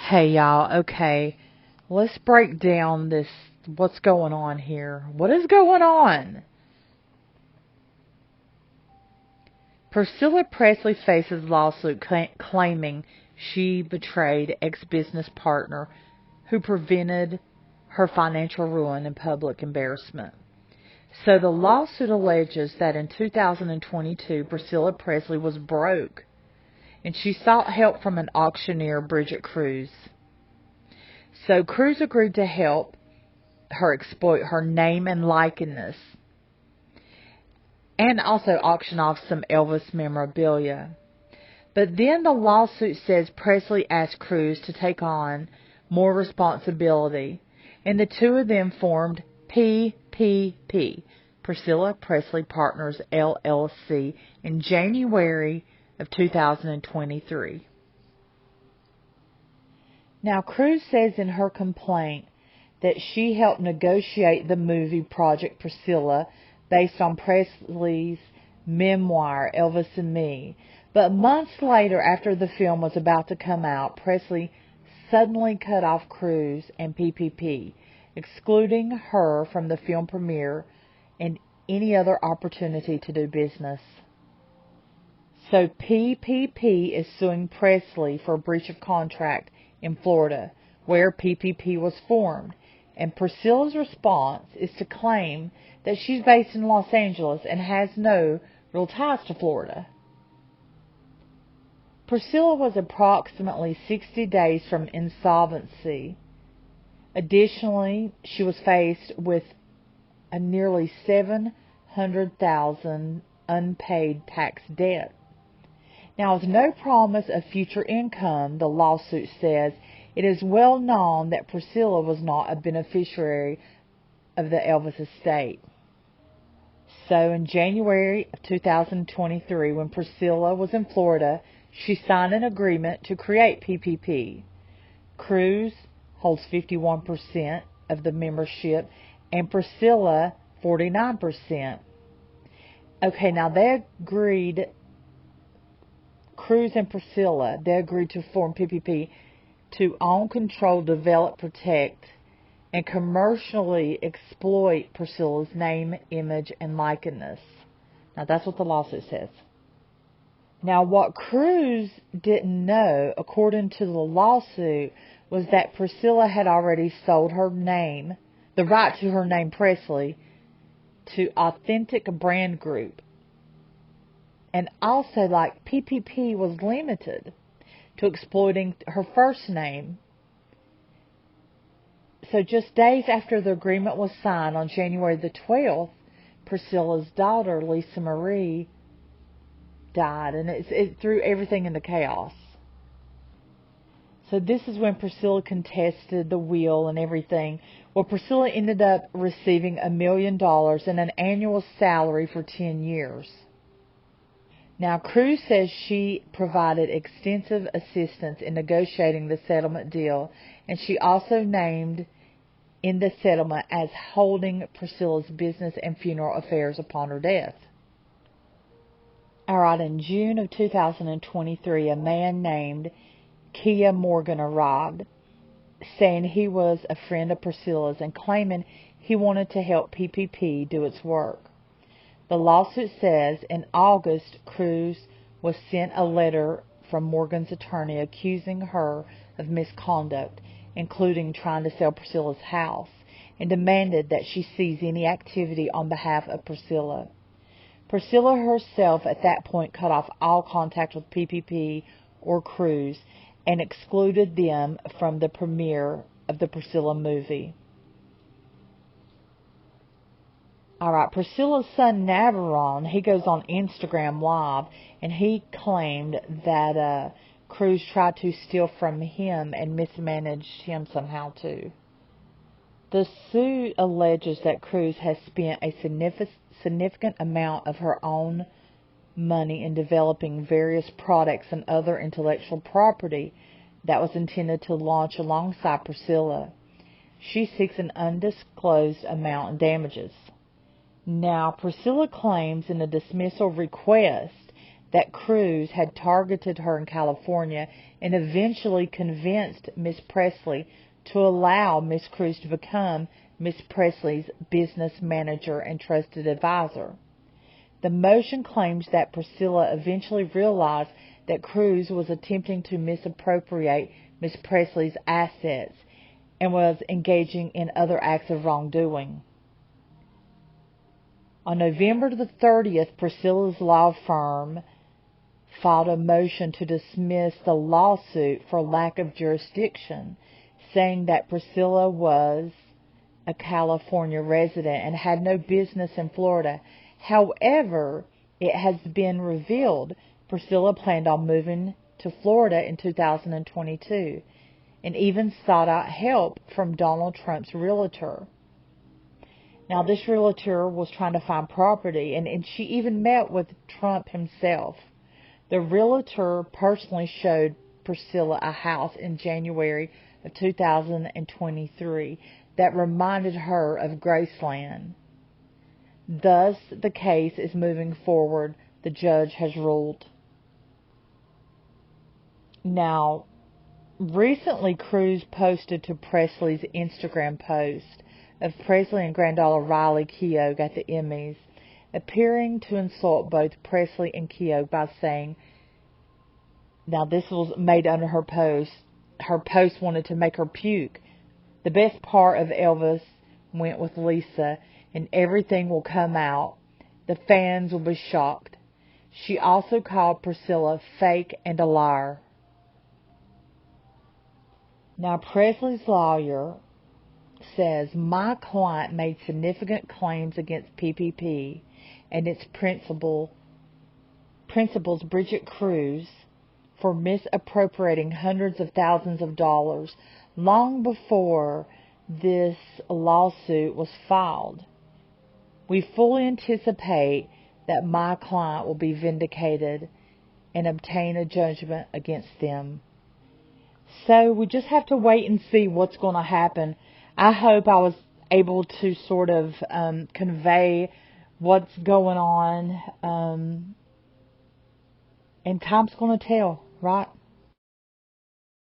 Hey y'all, okay, let's break down this, what's going on here. What is going on? Priscilla Presley faces lawsuit claiming she betrayed ex-business partner who prevented her financial ruin and public embarrassment. So the lawsuit alleges that in 2022, Priscilla Presley was broke and she sought help from an auctioneer, Bridgette. So Cruz agreed to help her exploit her name and likeness and also auction off some Elvis memorabilia. But then the lawsuit says Presley asked Cruz to take on more responsibility, and the two of them formed PPP, Priscilla Presley Partners LLC, in January of 2023. Now, Cruz says in her complaint that she helped negotiate the movie Project Priscilla based on Presley's memoir, Elvis and Me. But months later, after the film was about to come out, Presley suddenly cut off Cruz and PPP, excluding her from the film premiere and any other opportunity to do business. So PPP is suing Presley for breach of contract in Florida, where PPP was formed. And Priscilla's response is to claim that she's based in Los Angeles and has no real ties to Florida. Priscilla was approximately 60 days from insolvency. Additionally, she was faced with a nearly $700,000 unpaid tax debt. Now, with no promise of future income, the lawsuit says it is well known that Priscilla was not a beneficiary of the Elvis estate. So in January of 2023, when Priscilla was in Florida, she signed an agreement to create PPP. Cruz holds 51% of the membership and Priscilla 49%. Okay, now Cruz and Priscilla, they agreed to form PPP to own, control, develop, protect, and commercially exploit Priscilla's name, image, and likeness. Now, that's what the lawsuit says. Now, what Cruz didn't know, according to the lawsuit, was that Priscilla had already sold her name, the right to her name Presley, to Authentic Brand Group. And also, PPP was limited to exploiting her first name. So just days after the agreement was signed on January the 12th, Priscilla's daughter, Lisa Marie, died. And it threw everything into chaos. So this is when Priscilla contested the will and everything. Well, Priscilla ended up receiving $1 million and an annual salary for 10 years. Now, Cruz says she provided extensive assistance in negotiating the settlement deal, and she also named in the settlement as holding Priscilla's business and funeral affairs upon her death. All right, in June of 2023, a man named Kia Morgan arrived, saying he was a friend of Priscilla's and claiming he wanted to help PPP do its work. The lawsuit says in August, Cruz was sent a letter from Morgan's attorney accusing her of misconduct, including trying to sell Priscilla's house, and demanded that she cease any activity on behalf of Priscilla. Priscilla herself at that point cut off all contact with PPP or Cruz and excluded them from the premiere of the Priscilla movie. All right, Priscilla's son Navarone, he goes on Instagram Live, and he claimed that Cruz tried to steal from him and mismanaged him somehow too. The suit alleges that Cruz has spent a significant amount of her own money in developing various products and other intellectual property that was intended to launch alongside Priscilla. She seeks an undisclosed amount in damages. Now, Priscilla claims in a dismissal request that Cruz had targeted her in California and eventually convinced Miss Presley to allow Miss Cruz to become Miss Presley's business manager and trusted advisor. The motion claims that Priscilla eventually realized that Cruz was attempting to misappropriate Miss Presley's assets and was engaging in other acts of wrongdoing. On November the 30th, Priscilla's law firm filed a motion to dismiss the lawsuit for lack of jurisdiction, saying that Priscilla was a California resident and had no business in Florida. However, it has been revealed Priscilla planned on moving to Florida in 2022 and even sought out help from Donald Trump's realtor. Now, this realtor was trying to find property, and she even met with Trump himself. The realtor personally showed Priscilla a house in January of 2023 that reminded her of Graceland. Thus, the case is moving forward, the judge has ruled. Now, recently Cruz posted to Presley's Instagram post of Presley and granddaughter Riley Keough at the Emmys, appearing to insult both Presley and Keough by saying, now this was made under her post wanted to make her puke. The best part of Elvis went with Lisa, and everything will come out. The fans will be shocked. She also called Priscilla fake and a liar. Now, Presley's lawyer says, my client made significant claims against PPP and its principals Bridgette Cruz for misappropriating hundreds of thousands of dollars long before this lawsuit was filed. We fully anticipate that my client will be vindicated and obtain a judgment against them. So we just have to wait and see what's going to happen. I hope I was able to sort of convey what's going on. And time's going to tell, right?